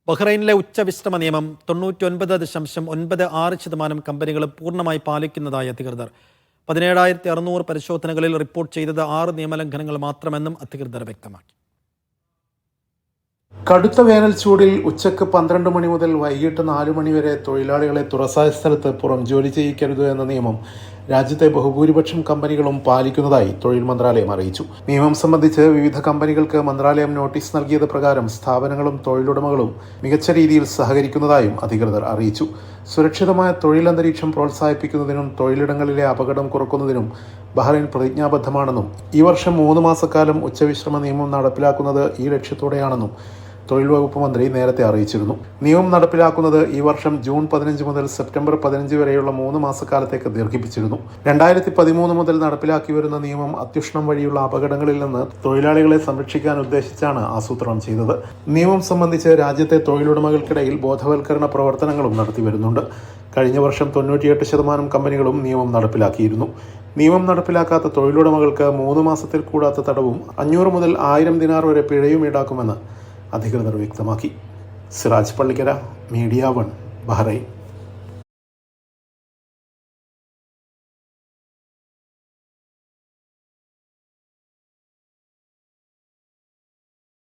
ബഹ്റൈനിലെ ഉച്ചവിശ്രമ നിയമം 99.96% കമ്പനികളും പൂർണ്ണമായി പാലിക്കുന്നതായി അധികൃതർ. 17,600 പരിശോധനകളിൽ റിപ്പോർട്ട് ചെയ്തത് 6 നിയമലംഘനങ്ങൾ മാത്രമെന്നും അധികൃതർ വ്യക്തമാക്കി. കടുത്ത വേനൽ ചൂടിൽ ഉച്ചക്ക് 12 മണി മുതൽ വൈകിട്ട് 4 മണി വരെ തൊഴിലാളികളെ തുറസായ സ്ഥലത്ത് പുറം ജോലി ചെയ്യിക്കരുത് എന്ന നിയമം രാജ്യത്തെ ബഹുഭൂരിപക്ഷം കമ്പനികളും പാലിക്കുന്നതായി തൊഴിൽ മന്ത്രാലയം അറിയിച്ചു. നിയമം സംബന്ധിച്ച് വിവിധ കമ്പനികൾക്ക് മന്ത്രാലയം നോട്ടീസ് നൽകിയത് പ്രകാരം സ്ഥാപനങ്ങളും തൊഴിലുടമകളും മികച്ച രീതിയിൽ സഹകരിക്കുന്നതായും അധികൃതർ അറിയിച്ചു. സുരക്ഷിതമായ തൊഴിലന്തരീക്ഷം പ്രോത്സാഹിപ്പിക്കുന്നതിനും തൊഴിലിടങ്ങളിലെ അപകടം കുറയ്ക്കുന്നതിനും ബഹ്റൈൻ പ്രതിജ്ഞാബദ്ധമാണെന്നും ഈ വർഷം 3 മാസക്കാലം ഉച്ചവിശ്രമ നിയമം നടപ്പിലാക്കുന്നത് ഈ ലക്ഷ്യത്തോടെയാണെന്നും തൊഴിൽ വകുപ്പ് മന്ത്രി നേരത്തെ അറിയിച്ചിരുന്നു. നിയമം നടപ്പിലാക്കുന്നത് ഈ വർഷം ജൂൺ 15 മുതൽ സെപ്റ്റംബർ 15 വരെയുള്ള 3 മാസക്കാലത്തേക്ക് ദീർഘിപ്പിച്ചിരുന്നു. 2013 മുതൽ നടപ്പിലാക്കി വരുന്ന നിയമം അത്യുഷ്ണം വഴിയുള്ള അപകടങ്ങളിൽ നിന്ന് തൊഴിലാളികളെ സംരക്ഷിക്കാൻ ഉദ്ദേശിച്ചാണ് ആസൂത്രണം ചെയ്തത്. നിയമം സംബന്ധിച്ച് രാജ്യത്തെ തൊഴിലുടമകൾക്കിടയിൽ ബോധവൽക്കരണ പ്രവർത്തനങ്ങളും നടത്തി വരുന്നുണ്ട്. കഴിഞ്ഞ വർഷം 98% കമ്പനികളും നിയമം നടപ്പിലാക്കിയിരുന്നു. നിയമം നടപ്പിലാക്കാത്ത തൊഴിലുടമകൾക്ക് 3 മാസത്തിൽ കൂടാത്ത തടവും 500 മുതൽ 1000 ദിനാർ വരെ പിഴയും ഈടാക്കുമെന്ന് അധികൃതർ വ്യക്തമാക്കി. Siraj Pallikkara, media 1, Bahrain.